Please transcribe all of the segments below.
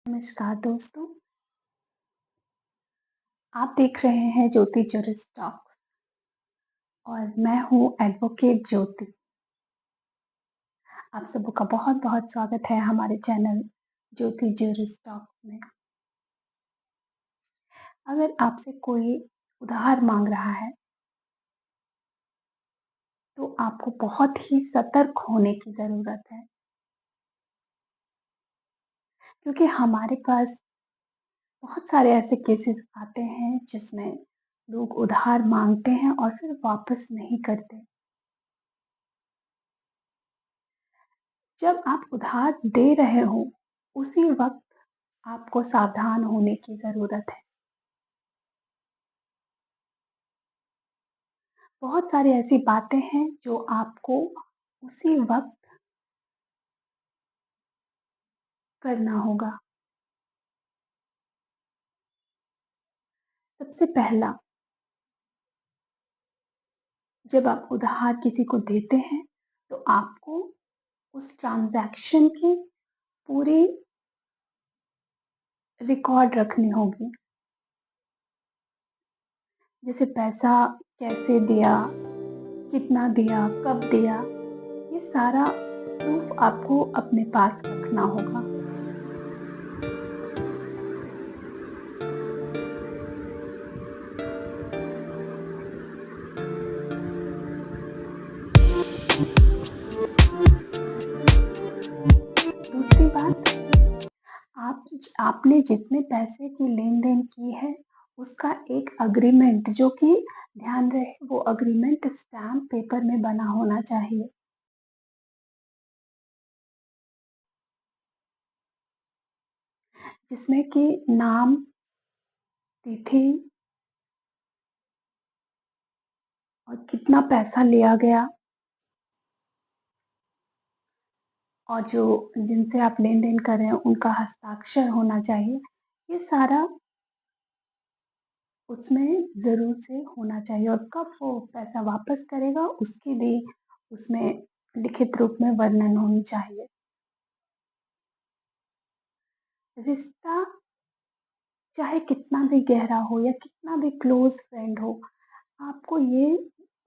नमस्कार दोस्तों, आप देख रहे हैं ज्योति ज्यूरिस्ट टॉक्स और मैं हूँ एडवोकेट ज्योति। आप सबों का बहुत-बहुत स्वागत है हमारे चैनल ज्योति ज्यूरिस्ट टॉक्स में। अगर आपसे कोई उधार माँग रहा है, तो आपको बहुत ही सतर्क होने की ज़रूरत है, क्योंकि हमारे पास बहुत सारे ऐसे केसेस आते हैं जिसमें लोग उधार माँगते हैं और फिर वापस नहीं करते। जब आप उधार दे रहे हो, उसी वक़्त आपको सावधान होने की ज़रूरत है। बहुत सारी ऐसी बातें हैं जो आपको उसी वक़्त करना होगा। सबसे पहला, जब आप उधार किसी को देते हैं, तो आपको उस ट्रांज़ैक्शन की पूरी रिकॉर्ड रखनी होगी। जैसे पैसा कैसे दिया, कितना दिया, कब दिया, ये सारा प्रूफ़ आपको अपने पास रखना होगा। दूसरी बात, आपने जितने पैसे की लेन-देन की है, उसका एक एग्रीमेंट जो कि ध्यान रहे वो एग्रीमेंट स्टैम्प पेपर में बना होना चाहिए, जिसमें कि नाम, तिथि और कितना पैसा लिया गया और जो जिनसे आप लेन-देन कर रहे हैं उनका हस्ताक्षर होना चाहिए। ये सारा उसमें ज़रूर से होना चाहिए और कब वो पैसा वापस करेगा उसकी भी उसमें लिखित रूप में वर्णन होनी चाहिए। रिश्ता चाहे कितना भी गहरा हो या कितना भी क्लोज़ फ्रेंड हो, आपको ये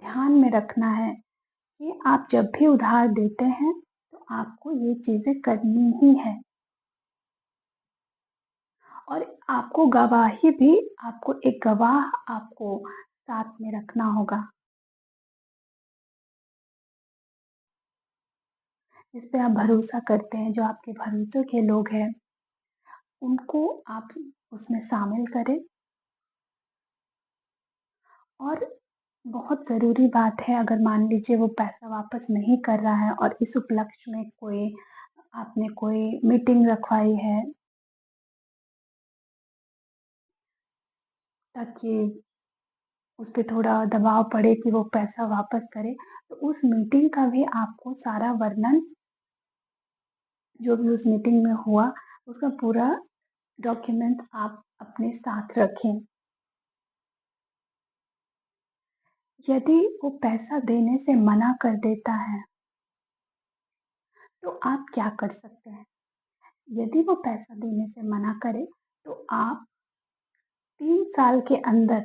ध्यान में रखना है कि आप जब भी उधार देते हैं, तो आपको ये चीज़ें करनी ही है और आपको गवाही भी आपको एक गवाह आपको साथ में रखना होगा, जिस पे आप भरोसा करते हैं, जो आपके भरोसे के लोग हैं, उनको आप उसमें शामिल करें और बहुत ज़रूरी बात है अगर मान लीजिए वो पैसा वापस नहीं कर रहा है और इस उपलक्ष्य में आपने कोई मीटिंग रखवाई है ताकि उस पे थोड़ा दबाव पड़े कि वो पैसा वापस करे, तो उस मीटिंग का भी आपको सारा वर्णन जो भी उस मीटिंग में हुआ, उसका पूरा डॉक्यूमेंट आप अपने साथ रखें। यदि वो पैसा देने से मना कर देता है, तो आप क्या कर सकते हैं? यदि वो पैसा देने से मना करे, तो आप 3 साल के अंदर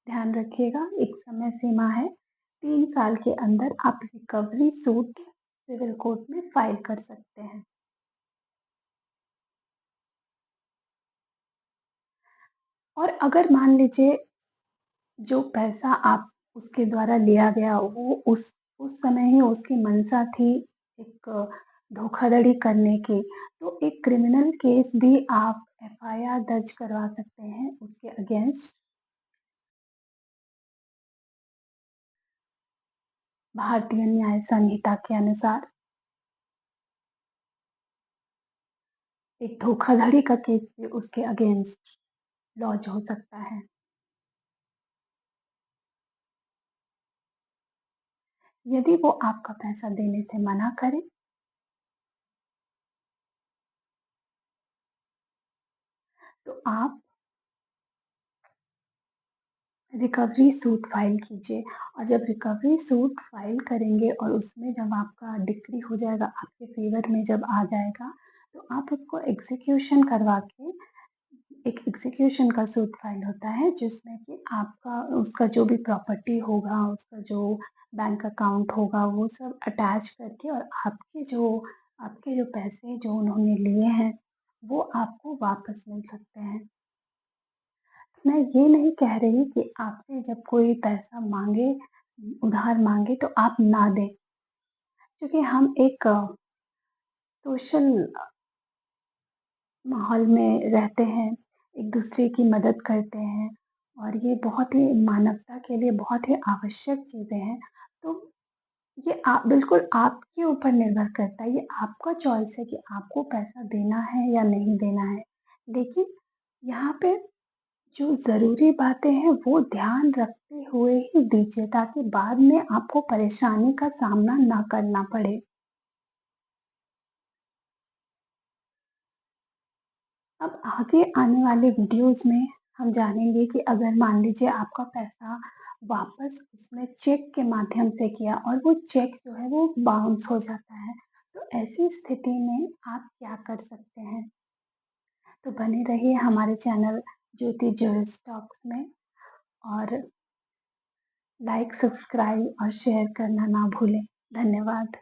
ध्यान रखिएगा एक समय सीमा है, 3 साल के अंदर आप रिकवरी सूट सिविल कोर्ट में फाइल कर सकते हैं। और अगर मान लीजिए जो पैसा आप उसके द्वारा लिया गया वो उस समय ही उसकी मंशा थी एक धोखाधड़ी करने की, तो एक क्रिमिनल केस भी आप एफआईआर दर्ज करवा सकते हैं उसके अगेंस्ट भारतीय न्याय संहिता के अनुसार एक धोखाधड़ी का केस भी उसके अगेंस्ट लॉन्च हो सकता है। यदि वो आपका पैसा देने से मना करे, तो आप रिकवरी सूट फाइल कीजिए और जब रिकवरी सूट फाइल करेंगे और उसमें जब आपका डिक्री हो जाएगा, आपके फ़ेवर में जब आ जाएगा, तो आप उसको एग्ज़ीक्यूशन करवा के एक एग्ज़ीक्यूशन का सूट फाइल होता है जिसमें कि आपका उसका जो भी प्रॉपर्टी होगा, उसका जो बैंक अकाउंट होगा, वो सब अटैच करके और आपके जो पैसे जो उन्होंने लिए हैं, वो आपको वापस मिल सकते हैं। मैं ये नहीं कह रही कि आपसे जब कोई पैसा माँगे, उधार माँगे तो आप ना दें, क्योंकि हम एक सोशल माहौल में रहते हैं, एक-दूसरे की मदद करते हैं और ये बहुत ही मानवता के लिए बहुत ही आवश्यक चीज़ें हैं। तो ये आप बिल्कुल आपके ऊपर निर्भर करता है, ये आपका चॉइस है कि आपको पैसा देना है या नहीं देना है। लेकिन यहाँ पे जो ज़रूरी बातें हैं वो ध्यान रखते हुए ही दीजिए ताकि बाद में आपको परेशानी का सामना ना करना पड़े। अब आगे आने वाले वीडियोज़ में हम जानेंगे कि अगर मान लीजिए आपका पैसा वापस उसने चेक के माध्यम से किया और वो चेक जो है वो बाउंस हो जाता है, तो ऐसी स्थिति में आप क्या कर सकते हैं? तो बने रहिए हमारे चैनल ज्योति ज्वेल्स टॉक्स में और लाइक, सब्सक्राइब और शेयर करना ना भूलें। धन्यवाद।